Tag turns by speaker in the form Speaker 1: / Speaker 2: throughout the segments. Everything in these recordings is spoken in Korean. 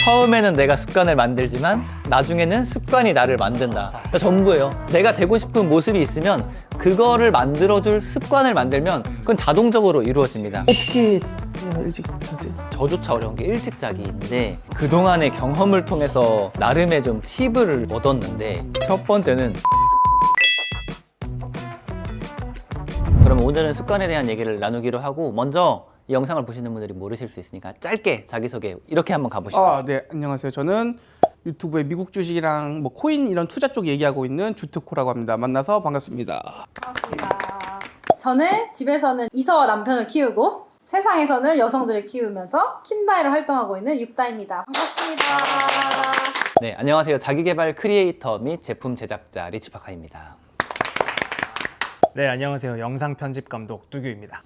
Speaker 1: 처음에는 내가 습관을 만들지만 나중에는 습관이 나를 만든다. 그러니까 전부예요. 내가 되고 싶은 모습이 있으면 그거를 만들어줄 습관을 만들면 그건 자동적으로 이루어집니다.
Speaker 2: 어떻게 해야 일찍 자지?
Speaker 1: 저조차 어려운 게 일찍 자기인데 그동안의 경험을 통해서 나름의 좀 팁을 얻었는데 첫 번째는 그럼 오늘은 습관에 대한 얘기를 나누기로 하고 먼저 이 영상을 보시는 분들이 모르실 수 있으니까 짧게 자기소개 이렇게 한번 가보시죠.
Speaker 2: 네, 안녕하세요. 저는 유튜브에 미국 주식이랑 뭐 코인 이런 투자 쪽 얘기하고 있는 주특코라고 합니다. 만나서 반갑습니다.
Speaker 3: 반갑습니다. 저는 집에서는 이서와 남편을 키우고 세상에서는 여성들을 키우면서 킨다이로 활동하고 있는 육다입니다. 반갑습니다.
Speaker 1: 네, 안녕하세요. 자기개발 크리에이터 및 제품 제작자 리치파카입니다.
Speaker 4: 네, 안녕하세요. 영상 편집 감독 두규입니다.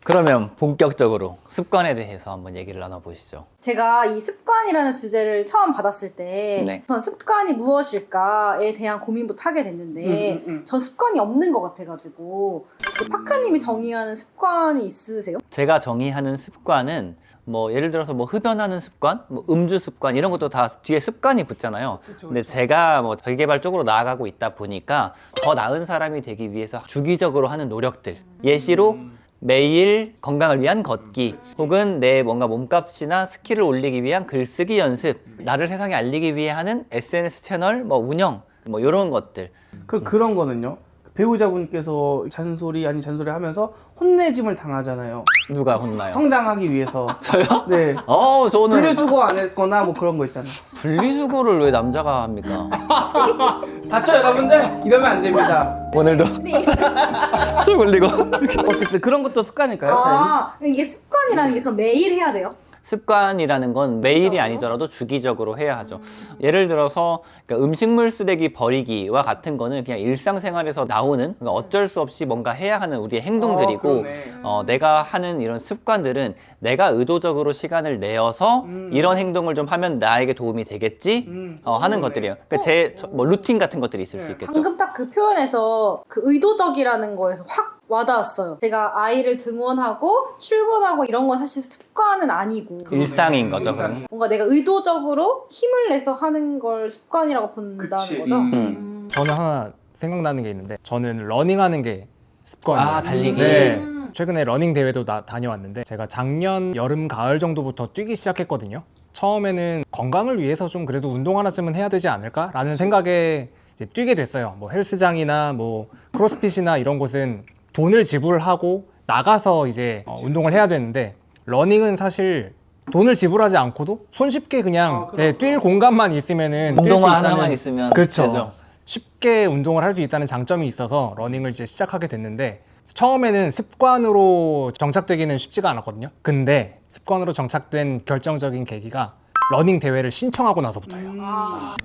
Speaker 1: 그러면 본격적으로 습관에 대해서 한번 얘기를 나눠보시죠.
Speaker 3: 제가 이 습관이라는 주제를 처음 받았을 때
Speaker 1: 네.
Speaker 3: 우선 습관이 무엇일까에 대한 고민부터 하게 됐는데 전 습관이 없는 것 같아가지고 그 파카님이 정의하는 습관이 있으세요?
Speaker 1: 제가 정의하는 습관은 뭐 예를 들어서 뭐 흡연하는 습관, 뭐 음주 습관 이런 것도 다 뒤에 습관이 붙잖아요. 근데 제가 뭐 자기개발 쪽으로 나아가고 있다 보니까 더 나은 사람이 되기 위해서 주기적으로 하는 노력들, 예시로 매일 건강을 위한 걷기 혹은 내 뭔가 몸값이나 스킬을 올리기 위한 글쓰기 연습, 나를 세상에 알리기 위해 하는 SNS 채널 뭐 운영 뭐 이런 것들.
Speaker 2: 그런 거는요? 배우자분께서 잔소리 아닌 잔소리 하면서 혼내짐을 당하잖아요.
Speaker 1: 누가 혼나요?
Speaker 2: 성장하기 위해서.
Speaker 1: 저요?
Speaker 2: 네.
Speaker 1: 저는
Speaker 2: 분리수거 안 했거나 뭐 그런 거 있잖아요.
Speaker 1: 분리수거를 왜 남자가 합니까?
Speaker 2: 다쳐 여러분들 이러면 안 됩니다.
Speaker 1: 오늘도 쭉 올리고
Speaker 2: 어쨌든 그런 것도 습관일까요? 다행히?
Speaker 3: 이게 습관이라는 게 그럼 매일 해야 돼요?
Speaker 1: 습관이라는 건 매일이 아니더라도 주기적으로 해야 하죠. 예를 들어서 그러니까 음식물 쓰레기 버리기와 같은 거는 그냥 일상생활에서 나오는 그러니까 어쩔 수 없이 뭔가 해야 하는 우리의 행동들이고
Speaker 2: 그러네.
Speaker 1: 내가 하는 이런 습관들은 내가 의도적으로 시간을 내어서 이런 행동을 좀 하면 나에게 도움이 되겠지 하는 것들이에요. 그러니까 뭐 루틴 같은 것들이 있을 수 있겠죠.
Speaker 3: 방금 딱 그 표현에서 그 의도적이라는 거에서 확 와닿았어요. 제가 아이를 등원하고 출근하고 이런 건 사실 습관은 아니고
Speaker 1: 일상인 거죠.
Speaker 2: 일상.
Speaker 1: 그러면.
Speaker 3: 뭔가 내가 의도적으로 힘을 내서 하는 걸 습관이라고 본다는
Speaker 2: 그치.
Speaker 3: 거죠.
Speaker 4: 저는 하나 생각나는 게 있는데 저는 러닝하는 게 습관이에요.
Speaker 1: 아, 달리기.
Speaker 4: 네. 최근에 러닝 대회도 다녀왔는데 제가 작년 여름 가을 정도부터 뛰기 시작했거든요. 처음에는 건강을 위해서 좀 그래도 운동 하나쯤은 해야 되지 않을까라는 생각에 이제 뛰게 됐어요. 뭐 헬스장이나 뭐 크로스핏이나 이런 곳은 돈을 지불하고 나가서 이제 운동을 해야 되는데 러닝은 사실 돈을 지불하지 않고도 손쉽게 그냥 뛸 공간만 있으면은 뛸수
Speaker 1: 운동화
Speaker 4: 있다는,
Speaker 1: 하나만 있으면
Speaker 4: 그렇죠.
Speaker 1: 되죠.
Speaker 4: 쉽게 운동을 할 수 있다는 장점이 있어서 러닝을 이제 시작하게 됐는데 처음에는 습관으로 정착되기는 쉽지가 않았거든요. 근데 습관으로 정착된 결정적인 계기가 러닝 대회를 신청하고 나서부터예요.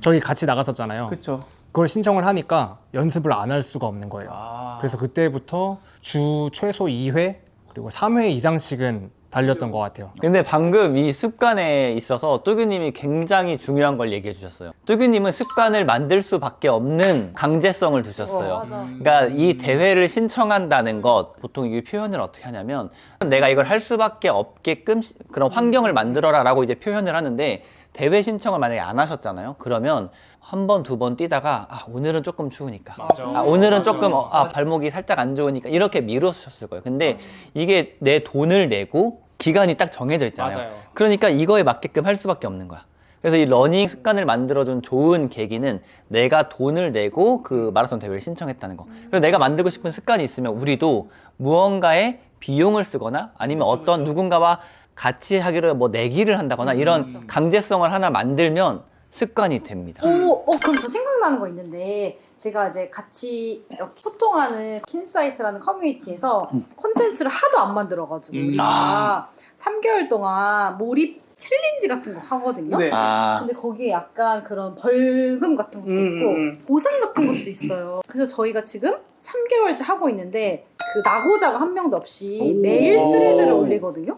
Speaker 4: 저희 같이 나갔었잖아요.
Speaker 2: 그렇죠.
Speaker 4: 그걸 신청을 하니까 연습을 안 할 수가 없는 거예요. 그래서 그때부터 주 최소 2회 그리고 3회 이상씩은 달렸던 것 같아요.
Speaker 1: 근데 방금 이 습관에 있어서 뚜규님이 굉장히 중요한 걸 얘기해 주셨어요. 뚜규님은 습관을 만들 수밖에 없는 강제성을 두셨어요.
Speaker 3: 맞아.
Speaker 1: 그러니까 이 대회를 신청한다는 것, 보통 이 표현을 어떻게 하냐면 내가 이걸 할 수밖에 없게끔 그런 환경을 만들어라 라고 이제 표현을 하는데 대회 신청을 만약에 안 하셨잖아요. 그러면 한 번, 두 번 뛰다가 오늘은 조금 추우니까 오늘은 조금 발목이 살짝 안 좋으니까 이렇게 미루셨을 거예요. 근데 이게 내 돈을 내고 기간이 딱 정해져 있잖아요. 그러니까 이거에 맞게끔 할 수밖에 없는 거야. 그래서 이 러닝 습관을 만들어준 좋은 계기는 내가 돈을 내고 그 마라톤 대회를 신청했다는 거. 그래서 내가 만들고 싶은 습관이 있으면 우리도 무언가에 비용을 쓰거나 아니면 어떤 누군가와 같이 하기로 뭐 내기를 한다거나 이런 강제성을 하나 만들면 습관이 됩니다.
Speaker 3: 그럼 저 생각나는 거 있는데 제가 이제 같이 이렇게 소통하는 킨사이트라는 커뮤니티에서 콘텐츠를 하도 안 만들어가지고 우리가 3개월 동안 몰입 챌린지 같은 거 하거든요.
Speaker 2: 네.
Speaker 3: 근데 거기에 약간 그런 벌금 같은 것도 있고 보상 같은 것도 있어요. 그래서 저희가 지금 3개월째 하고 있는데 그 나고자가 한 명도 없이 매일 스레드를 올리거든요.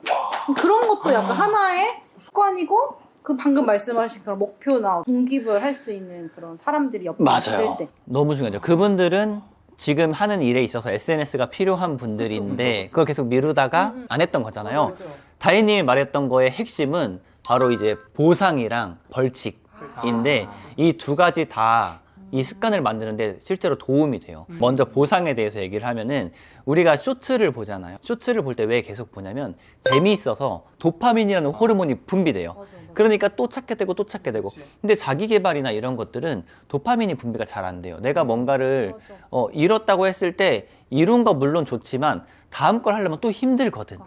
Speaker 3: 그런 것도 약간 하나의 습관이고 그 방금 말씀하신 그런 목표나 동기부여를 할 수 있는 그런 사람들이 옆에 있을
Speaker 1: 맞아요.
Speaker 3: 때
Speaker 1: 너무 중요하죠. 그분들은 지금 하는 일에 있어서 SNS가 필요한 분들인데 그걸 계속 미루다가 안 했던 거잖아요. 다혜님이 말했던 거의 핵심은 바로 이제 보상이랑 벌칙인데 이 두 가지 다 이 습관을 만드는데 실제로 도움이 돼요. 먼저 보상에 대해서 얘기를 하면은 우리가 쇼츠를 보잖아요. 쇼츠를 볼 때 왜 계속 보냐면 재미있어서 도파민이라는 호르몬이 분비돼요. 그러니까 또 찾게 되고 또 찾게 되고. 근데 자기 개발이나 이런 것들은 도파민이 분비가 잘 안 돼요. 내가 뭔가를 이뤘다고 했을 때 이룬 거 물론 좋지만 다음 걸 하려면 또 힘들거든.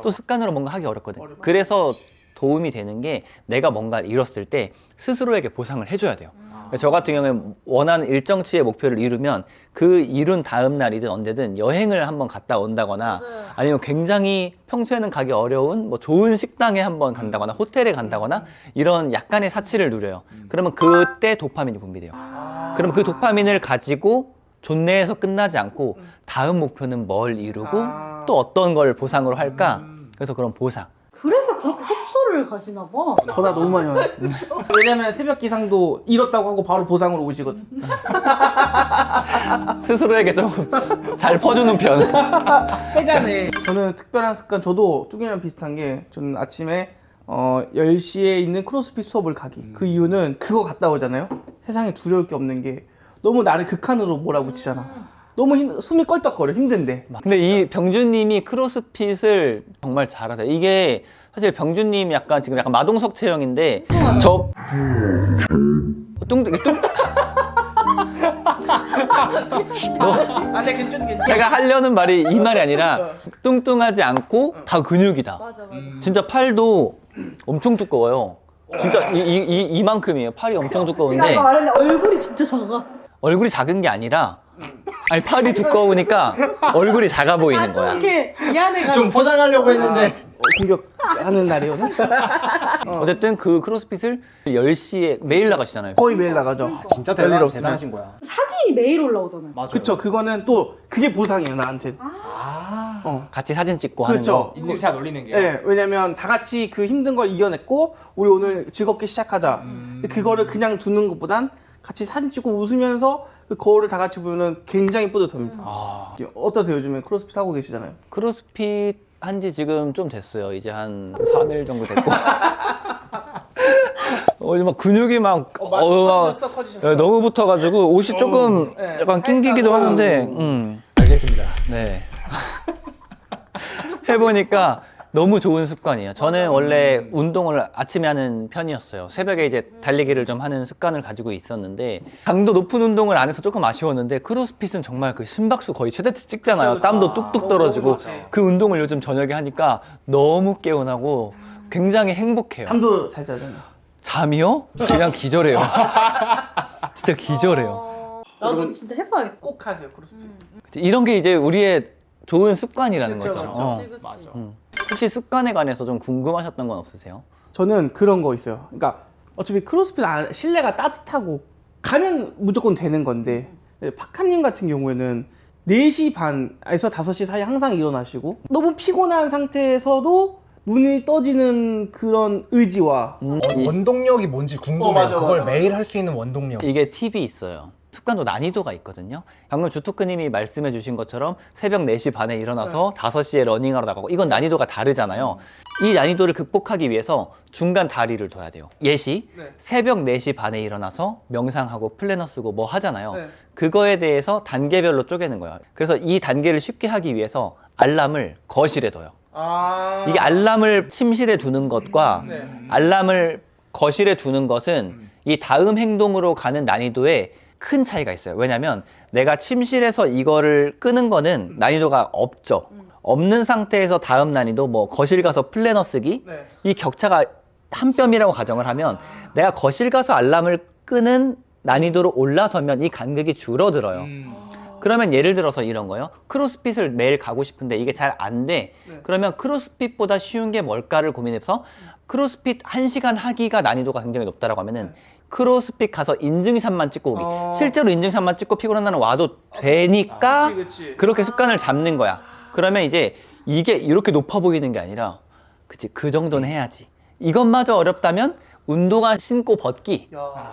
Speaker 1: 또 습관으로 뭔가 하기 어렵거든. 그래서 도움이 되는 게 내가 뭔가를 이뤘을 때 스스로에게 보상을 해줘야 돼요. 저 같은 경우에 원하는 일정치의 목표를 이루면 그 이룬 다음 날이든 언제든 여행을 한번 갔다 온다거나 아니면 굉장히 평소에는 가기 어려운 뭐 좋은 식당에 한번 간다거나 호텔에 간다거나 이런 약간의 사치를 누려요. 그러면 그때 도파민이 분비돼요. 그러면 그 도파민을 가지고 존내에서 끝나지 않고 다음 목표는 뭘 이루고 또 어떤 걸 보상으로 할까? 그래서 그런 보상.
Speaker 3: 그래서 그렇게 속초를 가시나 봐.
Speaker 2: 전화 너무 많이 와요. 왜냐면 새벽 기상도 잃었다고 하고 바로 보상으로 오시거든.
Speaker 1: 스스로에게 좀 잘 퍼주는 편.
Speaker 2: 해자네. 저는 특별한 습관, 저도 쭈기랑 비슷한 게 저는 아침에 10시에 있는 크로스핏 수업을 가기. 그 이유는 그거 갔다 오잖아요. 세상에 두려울 게 없는 게 너무 나를 극한으로 몰아붙이잖아. 너무 숨이 껄떡거려, 힘든데.
Speaker 1: 근데 이 병준님이 크로스핏을 정말 잘하세요. 이게 사실 병준님 약간 지금 약간 마동석 체형인데 저
Speaker 2: 네, 괜찮.
Speaker 1: 제가 하려는 말이 이 말이 아니라 뚱뚱하지 않고 다 근육이다.
Speaker 3: 맞아.
Speaker 1: 진짜 팔도 엄청 두꺼워요. 진짜 이만큼이에요. 팔이 엄청
Speaker 3: 내가
Speaker 1: 두꺼운데
Speaker 3: 아까 말했는데 얼굴이 진짜 작아.
Speaker 1: 얼굴이 작은 게 아니라 아니 팔이 두꺼우니까 얼굴이 작아 보이는 거야.
Speaker 3: 이렇게 미안해가지고.
Speaker 4: 좀 포장하려고 했는데
Speaker 2: 공격하는 날이에요.
Speaker 1: 어쨌든 그 크로스핏을 10시에 매일 나가시잖아요.
Speaker 2: 거의 매일 나가죠.
Speaker 4: 진짜
Speaker 2: 별일 없으면.
Speaker 4: 대단하신 거야.
Speaker 3: 사진이 매일 올라오잖아요.
Speaker 4: 맞아요.
Speaker 2: 그쵸, 그거는 또 그게 보상이에요, 나한테.
Speaker 1: 같이 사진 찍고
Speaker 2: 그렇죠.
Speaker 1: 하는 거.
Speaker 4: 인증샷 올리는 게.
Speaker 2: 네, 왜냐면 다 같이 그 힘든 걸 이겨냈고 우리 오늘 즐겁게 시작하자. 그거를 그냥 두는 것보단 같이 사진 찍고 웃으면서 그 거울을 다 같이 보면 굉장히 뿌듯합니다. 어떠세요? 요즘에 크로스핏 하고 계시잖아요.
Speaker 1: 크로스핏 한지 지금 좀 됐어요. 이제 한 3일 정도 됐고. 이제 막 근육이 막
Speaker 2: 커지셨어.
Speaker 1: 너무 붙어가지고 옷이 조금
Speaker 2: 네.
Speaker 1: 약간 낑기기도 하는데
Speaker 4: 알겠습니다.
Speaker 1: 네. 해보니까 너무 좋은 습관이에요. 저는 원래 운동을 아침에 하는 편이었어요. 새벽에 이제 달리기를 좀 하는 습관을 가지고 있었는데 강도 높은 운동을 안 해서 조금 아쉬웠는데 크로스핏은 정말 그 심박수 거의 최대치 찍잖아요. 땀도 뚝뚝 떨어지고 그 운동을 요즘 저녁에 하니까 너무 개운하고 굉장히 행복해요.
Speaker 2: 잠도 잘 자잖아요.
Speaker 1: 잠이요? 그냥 기절해요. 진짜 기절해요.
Speaker 3: 나도 진짜 해봐야겠다.
Speaker 2: 꼭 하세요, 크로스핏.
Speaker 1: 이런 게 이제 우리의 좋은 습관이라는
Speaker 2: 그쵸,
Speaker 1: 거죠.
Speaker 2: 그쵸.
Speaker 3: 그치.
Speaker 1: 혹시 습관에 관해서 좀 궁금하셨던 건 없으세요?
Speaker 2: 저는 그런 거 있어요. 그러니까 어차피 크로스핏 실내가 따뜻하고 가면 무조건 되는 건데 파카님 같은 경우에는 4시 반에서 5시 사이 항상 일어나시고 너무 피곤한 상태에서도 눈이 떠지는 그런 의지와
Speaker 4: 원동력이 뭔지 궁금해요.
Speaker 2: 맞아,
Speaker 4: 그걸
Speaker 2: 맞아.
Speaker 4: 매일 할 수 있는 원동력.
Speaker 1: 이게 팁이 있어요. 습관도 난이도가 있거든요. 방금 주토크님이 말씀해 주신 것처럼 새벽 4시 반에 일어나서 5시에 러닝하러 나가고 이건 난이도가 다르잖아요. 이 난이도를 극복하기 위해서 중간 다리를 둬야 돼요. 예시 새벽 4시 반에 일어나서 명상하고 플래너 쓰고 뭐 하잖아요. 그거에 대해서 단계별로 쪼개는 거예요. 그래서 이 단계를 쉽게 하기 위해서 알람을 거실에 둬요. 이게 알람을 침실에 두는 것과 알람을 거실에 두는 것은 이 다음 행동으로 가는 난이도에 큰 차이가 있어요. 왜냐면 내가 침실에서 이거를 끄는 거는 난이도가 없죠. 없는 상태에서 다음 난이도 뭐 거실 가서 플래너 쓰기 이 격차가 한 뼘이라고 가정을 하면 내가 거실 가서 알람을 끄는 난이도로 올라서면 이 간격이 줄어들어요. 그러면 예를 들어서 이런 거요. 크로스핏을 매일 가고 싶은데 이게 잘 안 돼. 그러면 크로스핏보다 쉬운 게 뭘까를 고민해서 크로스핏 1시간 하기가 난이도가 굉장히 높다라고 하면은 크로스핏 가서 인증샷만 찍고 오기. 실제로 인증샷만 찍고 피곤한 날은 와도 되니까 그렇게 습관을 잡는 거야. 그러면 이제 이게 이렇게 높아 보이는 게 아니라 그치 그 정도는 해야지. 이것마저 어렵다면 운동화 신고 벗기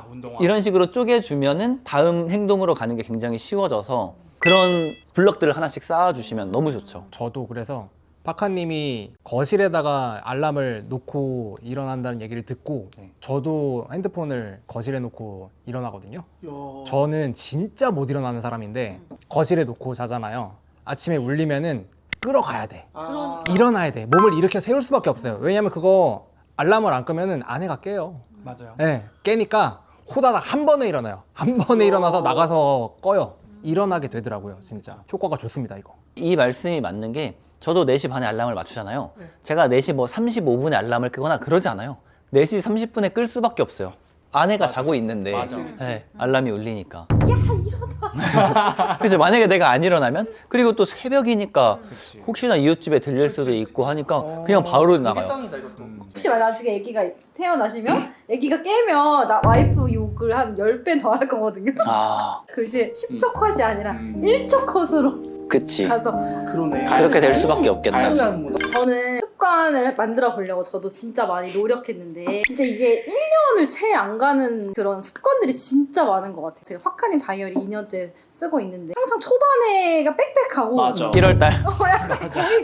Speaker 4: 운동화.
Speaker 1: 이런 식으로 쪼개주면은 다음 행동으로 가는 게 굉장히 쉬워져서 그런 블럭들을 하나씩 쌓아주시면 너무 좋죠.
Speaker 4: 저도 그래서 파카님이 거실에다가 알람을 놓고 일어난다는 얘기를 듣고
Speaker 1: 네.
Speaker 4: 저도 핸드폰을 거실에 놓고 일어나거든요.
Speaker 2: 야.
Speaker 4: 저는 진짜 못 일어나는 사람인데 거실에 놓고 자잖아요. 아침에 울리면은 끌어가야 돼.
Speaker 2: 아.
Speaker 4: 일어나야 돼. 몸을 일으켜 세울 수밖에 없어요. 왜냐면 그거 알람을 안 끄면은 아내가 깨요.
Speaker 2: 맞아요.
Speaker 4: 네, 깨니까 호다닥 한 번에 일어나요. 한 번에 일어나서 나가서 꺼요. 일어나게 되더라고요. 진짜 효과가 좋습니다 이거.
Speaker 1: 이 말씀이 맞는 게 저도 4시 반에 알람을 맞추잖아요. 제가 4시 뭐 35분에 알람을 끄거나 그러지 않아요. 4시 30분에 끌 수밖에 없어요. 아내가 자고 있는데 네, 알람이 울리니까. 야 일어나. 그래서 만약에 내가 안 일어나면 그리고 또 새벽이니까 혹시나 이웃집에 들릴 수도 있고 하니까 그냥 바로 나가요.
Speaker 2: 성이다 이것도.
Speaker 3: 혹시 나중에 아기가 태어나시면 아기가 깨면 나 와이프 욕을 한 10배 더 할 거거든요.
Speaker 1: 아,
Speaker 3: 그 이제 10초 컷이 아니라 1초 컷으로
Speaker 1: 그치.
Speaker 3: 가서
Speaker 2: 그러네.
Speaker 1: 그렇게 될 수밖에 없겠다.
Speaker 2: 알고는
Speaker 3: 저는 습관을 만들어 보려고 저도 진짜 많이 노력했는데 진짜 이게 1년을 채 안 가는 그런 습관들이 진짜 많은 것 같아요. 제가 파카님 다이어리 2년째 쓰고 있는데 항상 초반에가 빽빽하고
Speaker 2: 맞아.
Speaker 1: 1월달.
Speaker 3: 약간 거의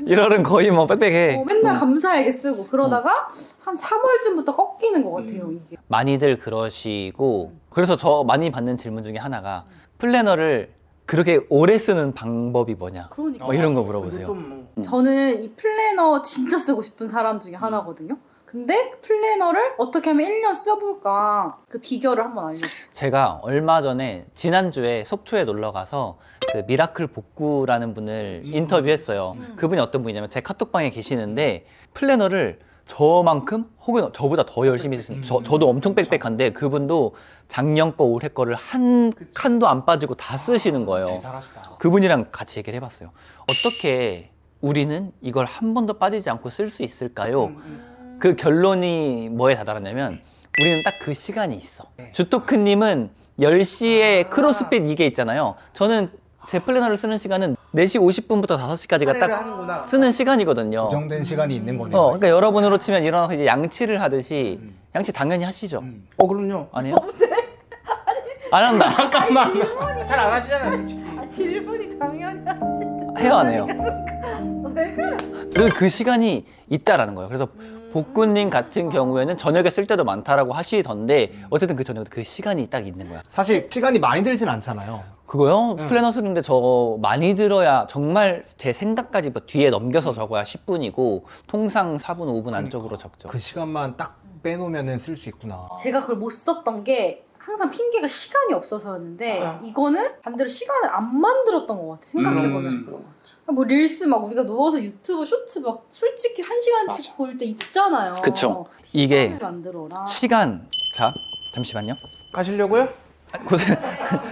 Speaker 1: 1월은 거의 뭐 빽빽해.
Speaker 3: 맨날 감사하게 쓰고 그러다가 한 3월쯤부터 꺾이는 것 같아요. 이게.
Speaker 1: 많이들 그러시고 그래서 저 많이 받는 질문 중에 하나가 플래너를 그렇게 오래 쓰는 방법이 뭐냐
Speaker 3: 그러니까
Speaker 1: 뭐 이런 거
Speaker 2: 이거
Speaker 1: 물어보세요.
Speaker 2: 좀
Speaker 3: 저는 이 플래너 진짜 쓰고 싶은 사람 중에 하나거든요. 근데 플래너를 어떻게 하면 1년 써볼까 그 비결을 한번 알려주세요.
Speaker 1: 제가 얼마 전에 지난주에 속초에 놀러 가서 그 미라클 복구라는 분을 인터뷰했어요. 그분이 어떤 분이냐면 제 카톡방에 계시는데 플래너를 저만큼 혹은 저보다 더 열심히 쓰시는 저도 엄청 빽빽한데 그분도 작년 거 올해 거를 한 칸도 안 빠지고 다 쓰시는 거예요.
Speaker 2: 잘하시다.
Speaker 1: 그분이랑 같이 얘기를 해봤어요. 어떻게 우리는 이걸 한 번도 빠지지 않고 쓸 수 있을까요? 그 결론이 뭐에 다다랐냐면 우리는 딱 그 시간이 있어. 주토크님은 10시에 크로스핏 이게 있잖아요. 저는 제 플래너를 쓰는 시간은 4시 50분부터 5시까지가 딱
Speaker 2: 하는구나.
Speaker 1: 쓰는 시간이거든요.
Speaker 4: 고정된 시간이 있는 거네요.
Speaker 1: 그러니까 여러분으로 치면 일어나서 이제 양치를 하듯이 양치 당연히 하시죠.
Speaker 2: 그럼요.
Speaker 1: 아니에요? 안 한다.
Speaker 2: 잘 안 하시잖아요, 솔직히.
Speaker 3: 아, 질문이 당연히 하시죠.
Speaker 1: 해요, 안 해요?
Speaker 3: 왜 그래?
Speaker 1: 늘 그 시간이 있다라는 거예요. 그래서 복구님 같은 경우에는 저녁에 쓸 때도 많다라고 하시던데 어쨌든 그 저녁에 그 시간이 딱 있는 거야.
Speaker 4: 사실 시간이 많이 들진 않잖아요.
Speaker 1: 그거요? 플래너 쓰는데 저 많이 들어야 정말 제 생각까지 뭐 뒤에 넘겨서 적어야 10분이고 통상 4분, 5분 안쪽으로 적죠.
Speaker 4: 그 시간만 딱 빼놓으면 쓸 수 있구나.
Speaker 3: 제가 그걸 못 썼던 게 항상 핑계가 시간이 없어서였는데 이거는 반대로 시간을 안 만들었던 것 같아 생각해보면 뭐 릴스 막 우리가 누워서 유튜브 쇼츠 막 솔직히 1시간씩 볼 때 있잖아요.
Speaker 1: 그쵸. 이게
Speaker 3: 시간을 만들어라.
Speaker 1: 시간. 자, 잠시만요.
Speaker 2: 가시려고요?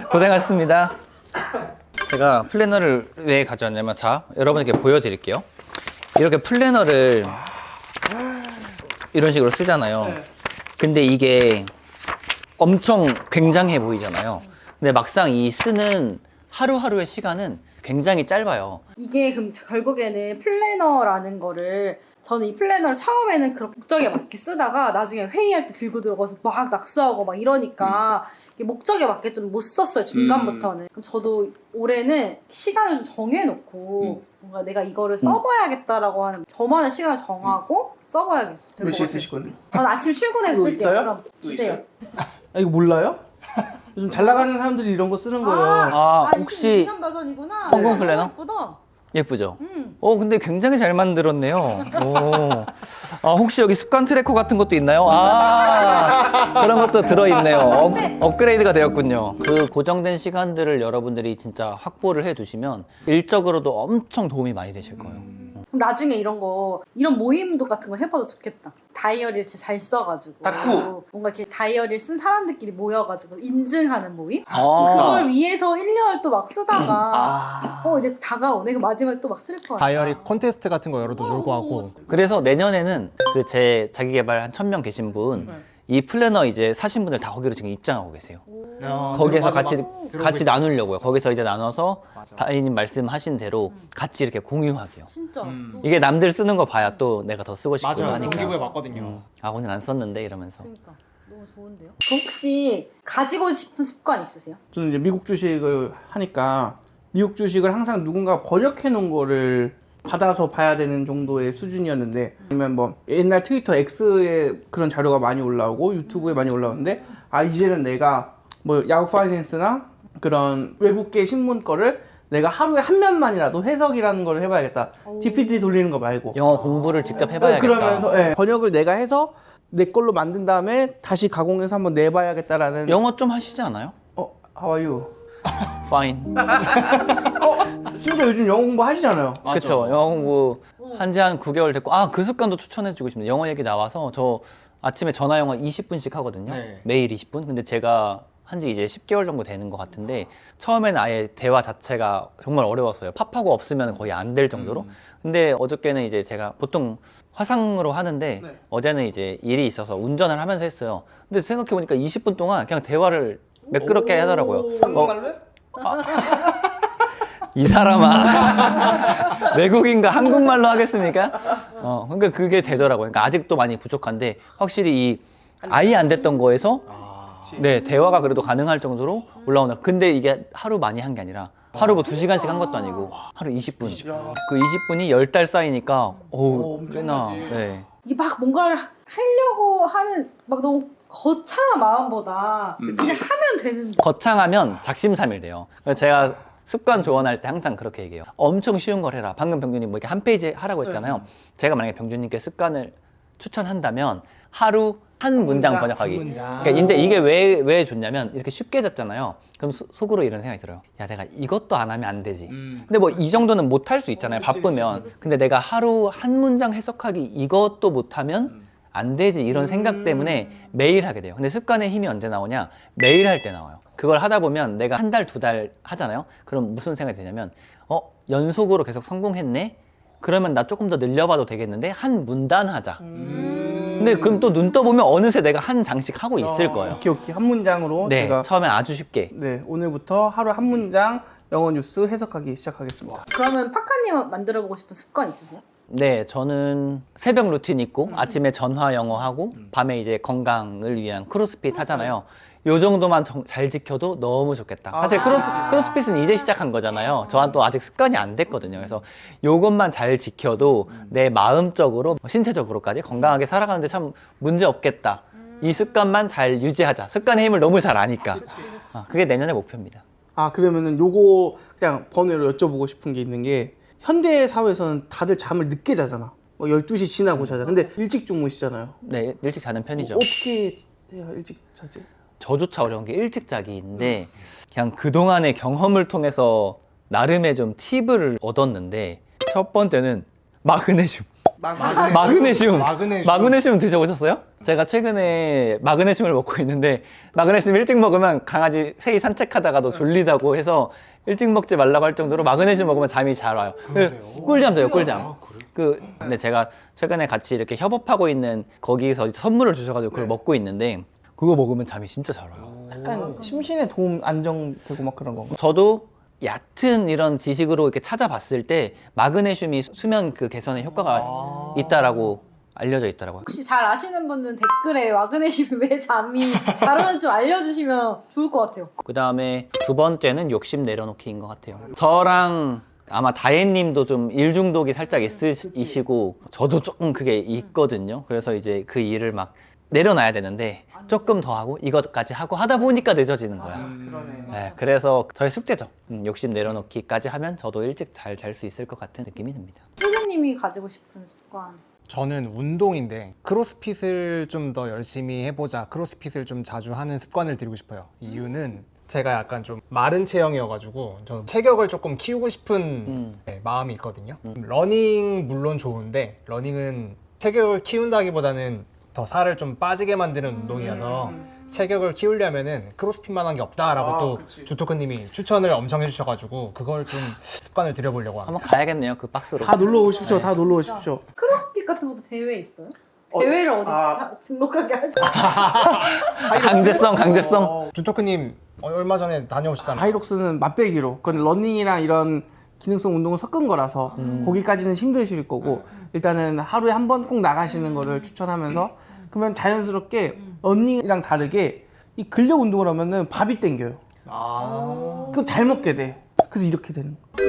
Speaker 1: 고생하셨습니다. 제가 플래너를 왜 가져왔냐면 자, 여러분에게 보여드릴게요. 이렇게 플래너를 이런 식으로 쓰잖아요. 근데 이게 엄청 굉장해 보이잖아요. 근데 막상 이 쓰는 하루하루의 시간은 굉장히 짧아요.
Speaker 3: 이게 그럼 결국에는 플래너라는 거를 저는 이 플래너를 처음에는 그렇게 목적에 맞게 쓰다가 나중에 회의할 때 들고 들어가서 막 낙서하고 막 이러니까 이게 목적에 맞게 좀 못 썼어요 중간부터는. 그럼 저도 올해는 시간을 좀 정해놓고 뭔가 내가 이거를 써봐야겠다라고 하는 저만의 시간을 정하고 써봐야겠어요.
Speaker 2: 몇 시에 쓰실 건데?
Speaker 3: 저는 아침 출근해서
Speaker 2: 그거
Speaker 3: 쓸게요.
Speaker 2: 있어요?
Speaker 3: 그럼
Speaker 2: 그거
Speaker 3: 주세요.
Speaker 2: 아, 이거 몰라요? 요즘 잘 나가는 사람들이 이런 거 쓰는 거예요.
Speaker 1: 아, 혹시
Speaker 3: 22년 버전이구나.
Speaker 1: 성공 플래너?
Speaker 3: 예쁘다.
Speaker 1: 예쁘죠? 근데 굉장히 잘 만들었네요. 오. 아, 혹시 여기 습관 트래커 같은 것도 있나요? 아, 그런 것도 들어있네요. 업그레이드가 되었군요. 그 고정된 시간들을 여러분들이 진짜 확보를 해두시면 일적으로도 엄청 도움이 많이 되실 거예요.
Speaker 3: 그럼 나중에 이런 모임도 같은 거 해봐도 좋겠다. 다이어리를 진짜 잘 써가지고
Speaker 2: 닦고.
Speaker 3: 뭔가 이렇게 다이어리를 쓴 사람들끼리 모여가지고 인증하는 모임?
Speaker 1: 아.
Speaker 3: 그걸 위해서 1년을 또 막 쓰다가 이제 다가오네. 그 마지막에 또 막 쓸 거야.
Speaker 4: 다이어리 콘테스트 같은 거 열어도 좋을 것 같고.
Speaker 1: 그래서 내년에는 그 제 자기 개발 한 1000명 계신 분, 이 플래너 이제 사신 분들 다 거기로 지금 입장하고 계세요. 거기에서 같이 나누려고요. 거기서 이제 나눠서 다이님 말씀하신 대로 같이 이렇게 공유하게요.
Speaker 3: 진짜.
Speaker 1: 이게 남들 쓰는 거 봐야 또 내가 더 쓰고 싶고 하니까.
Speaker 4: 봤거든요.
Speaker 1: 아, 오늘 안 썼는데 이러면서.
Speaker 3: 그러니까 너무 좋은데요? 혹시 가지고 싶은 습관 있으세요?
Speaker 2: 저는 이제 미국 주식을 하니까 미국 주식을 항상 누군가 번역해 놓은 거를 받아서 봐야 되는 정도의 수준이었는데, 아니면 뭐 옛날 트위터 X에 그런 자료가 많이 올라오고 유튜브에 많이 올라오는데, 아 이제는 내가 뭐 야후 파이낸스나 그런 외국계 신문 거를 내가 하루에 한 면만이라도 해석이라는 걸 해봐야겠다. GPT 돌리는 거 말고.
Speaker 1: 영어 공부를 직접 해봐야겠다.
Speaker 2: 그러면서 번역을 내가 해서 내 걸로 만든 다음에 다시 가공해서 한번 내봐야겠다라는.
Speaker 1: 영어 좀 하시지 않아요?
Speaker 2: How are you?
Speaker 1: Fine.
Speaker 2: 심지어 요즘 영어 공부 하시잖아요.
Speaker 1: 그쵸. 영어 공부 한지 한 9개월 됐고, 아, 그 습관도 추천해주고 싶네요. 영어 얘기 나와서 저 아침에 전화 영어 20분씩 하거든요.
Speaker 4: 네.
Speaker 1: 매일 20분. 근데 제가 한지 이제 10개월 정도 되는 것 같은데, 처음에는 아예 대화 자체가 정말 어려웠어요. 팝하고 없으면 거의 안 될 정도로. 근데 어저께는 이제 제가 보통 화상으로 하는데,
Speaker 2: 네.
Speaker 1: 어제는 이제 일이 있어서 운전을 하면서 했어요. 근데 생각해보니까 20분 동안 그냥 대화를 매끄럽게 하더라고요.
Speaker 2: 한국말로요?
Speaker 1: 이 사람아 외국인과 한국말로 하겠습니까? 그러니까 그게 되더라고요. 그러니까 아직도 많이 부족한데 확실히 이 아예 안 됐던 거에서 네 대화가 그래도 가능할 정도로 올라온다. 근데 이게 하루 많이 한 게 아니라 하루 뭐 2시간씩 한 것도 아니고 하루 20분. 그 20분이 10달 쌓이니까 어우 꽤나. 네.
Speaker 3: 이게 막 뭔가를 하려고 하는 막 너무 거창한 마음보다 그냥 하면 되는데.
Speaker 1: 거창하면 작심삼일 돼요. 그래서 제가 습관 조언할 때 항상 그렇게 얘기해요. 엄청 쉬운 걸 해라. 방금 병준님 뭐 이렇게 한 페이지 하라고 했잖아요. 제가 만약에 병준님께 습관을 추천한다면 하루 한 문장 번역하기. 그러니까 근데 이게 왜 좋냐면 이렇게 쉽게 잡잖아요. 그럼 속으로 이런 생각이 들어요. 야, 내가 이것도 안 하면 안 되지. 근데 뭐 이 정도는 못 할 수 있잖아요. 바쁘면. 근데 내가 하루 한 문장 해석하기 이것도 못 하면 안 되지. 이런 생각 때문에 매일 하게 돼요. 근데 습관의 힘이 언제 나오냐? 매일 할 때 나와요. 그걸 하다 보면 내가 한 달, 2달 하잖아요. 그럼 무슨 생각이 드냐면 연속으로 계속 성공했네? 그러면 나 조금 더 늘려봐도 되겠는데 한 문단 하자. 근데 그럼 또 눈 떠보면 어느새 내가 한 장씩 하고 있을 거예요.
Speaker 2: 오케이. 한 문장으로
Speaker 1: 네,
Speaker 2: 제가
Speaker 1: 처음엔 아주 쉽게.
Speaker 2: 오늘부터 하루 한 문장 영어 뉴스 해석하기 시작하겠습니다.
Speaker 3: 그러면 파카님 만들어보고 싶은 습관 있으세요?
Speaker 1: 네, 저는 새벽 루틴 있고 아침에 전화 영어 하고 밤에 이제 건강을 위한 크로스핏 하잖아요. 요 정도만 잘 지켜도 너무 좋겠다. 사실 크로스핏은 이제 시작한 거잖아요. 저한 또 아직 습관이 안 됐거든요. 그래서 요것만 잘 지켜도 내 마음적으로 신체적으로까지 건강하게 살아가는데 참 문제 없겠다. 이 습관만 잘 유지하자. 습관의 힘을 너무 잘 아니까. 그게 내년의 목표입니다.
Speaker 2: 그러면은 요거 그냥 번외로 여쭤보고 싶은 게 있는 게, 현대 사회에서는 다들 잠을 늦게 자잖아. 뭐 12시 지나고 자잖아. 근데 일찍 주무시잖아요.
Speaker 1: 네, 일찍 자는 편이죠.
Speaker 2: 어떻게 해야 일찍 자지?
Speaker 1: 저조차 어려운 게 일찍 자기인데 그냥 그동안의 경험을 통해서 나름의 좀 팁을 얻었는데, 첫 번째는 마그네슘. 마그네슘 드셔보셨어요? 제가 최근에 마그네슘을 먹고 있는데, 마그네슘 일찍 먹으면 강아지 새이 산책하다가도 졸리다고 해서 일찍 먹지 말라고 할 정도로 마그네슘 먹으면 잠이 잘 와요. 꿀잠 돼요, 꿀잠. 근데 제가 최근에 같이 이렇게 협업하고 있는 거기서 선물을 주셔가지고 그걸 먹고 있는데, 그거 먹으면 잠이 진짜 잘 와요.
Speaker 2: 약간 심신에 도움 안정되고 막 그런 건가?
Speaker 1: 저도 얕은 이런 지식으로 이렇게 찾아봤을 때 마그네슘이 수면 그 개선에 효과가 있다라고 알려져 있더라고요.
Speaker 3: 혹시 잘 아시는 분들은 댓글에 마그네슘이 왜 잠이 잘 오는지 좀 알려주시면 좋을 것 같아요.
Speaker 1: 그 다음에 두 번째는 욕심 내려놓기인 것 같아요. 저랑 아마 다혜님도 좀 일 중독이 살짝 있으시고 저도 조금 그게 있거든요. 그래서 이제 그 일을 막 내려놔야 되는데 조금 더 하고 이것까지 하고 하다 보니까 늦어지는 거야.
Speaker 2: 그러네.
Speaker 1: 네, 그래서 저의 숙제죠. 욕심 내려놓기까지 하면 저도 일찍 잘 잘 수 있을 것 같은 느낌이 듭니다.
Speaker 3: 선생님이 가지고 싶은 습관.
Speaker 4: 저는 운동인데 크로스핏을 좀 더 열심히 해보자, 크로스핏을 좀 자주 하는 습관을 들이고 싶어요. 이유는 제가 약간 좀 마른 체형이어가지고 저는 체격을 조금 키우고 싶은 마음이 있거든요. 러닝 물론 좋은데 러닝은 체격을 키운다기보다는 더 살을 좀 빠지게 만드는 운동이어서 체격을 키우려면은 크로스핏만한 게 없다라고 또 주토크님이 추천을 엄청 해주셔가지고 그걸 좀 습관을 들여보려고 합니다.
Speaker 1: 한번 가야겠네요, 그 박스로.
Speaker 2: 다 놀러 오십시오. 다 놀러 오십시오.
Speaker 3: 크로스핏 같은 것도 대회 있어요? 대회를 어디 등록하게 하죠?
Speaker 1: 강제성.
Speaker 4: 주토크님 얼마 전에 다녀오셨잖아요.
Speaker 2: 하이록스는 맛배기로. 그건 러닝이랑 이런 기능성 운동을 섞은 거라서 거기까지는 힘드실 거고, 일단은 하루에 한 번 꼭 나가시는 거를 추천하면서, 그러면 자연스럽게 러닝이랑 다르게 이 근력 운동을 하면은 밥이 땡겨요. 그럼 잘 먹게 돼. 그래서 이렇게 되는 거.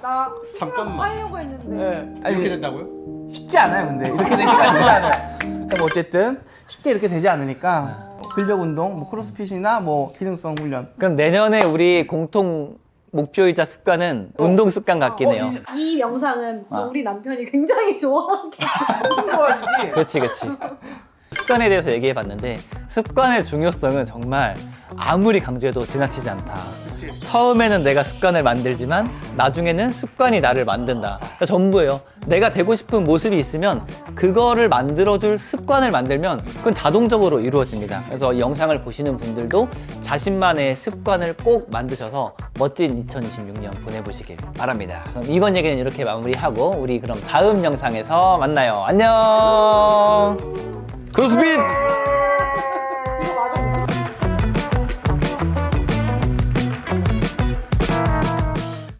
Speaker 3: 나
Speaker 5: 잠깐만.
Speaker 3: 하려고 했는데.
Speaker 2: 네. 아니,
Speaker 5: 이렇게 된다고요?
Speaker 2: 쉽지 않아요, 근데. 이렇게 되기가 쉽지 않아요. 그러니까 뭐 어쨌든 쉽게 이렇게 되지 않으니까 근력 운동, 뭐 크로스핏이나 뭐 기능성 훈련.
Speaker 1: 그럼 내년에 우리 공통 목표이자 습관은 운동 습관 같긴 해요.
Speaker 3: 이 영상은
Speaker 1: 아.
Speaker 3: 우리 남편이 굉장히 좋아하게.
Speaker 2: 엄청 좋아하시지?
Speaker 1: 그렇지, 그렇지. 습관에 대해서 얘기해 봤는데 습관의 중요성은 정말 아무리 강조해도 지나치지 않다. 처음에는 내가 습관을 만들지만 나중에는 습관이 나를 만든다. 그러니까 전부예요. 내가 되고 싶은 모습이 있으면 그거를 만들어줄 습관을 만들면 그건 자동적으로 이루어집니다. 그래서 이 영상을 보시는 분들도 자신만의 습관을 꼭 만드셔서 멋진 2026년 보내보시길 바랍니다. 그럼 이번 얘기는 이렇게 마무리하고 우리 그럼 다음 영상에서 만나요. 안녕. 크로스핏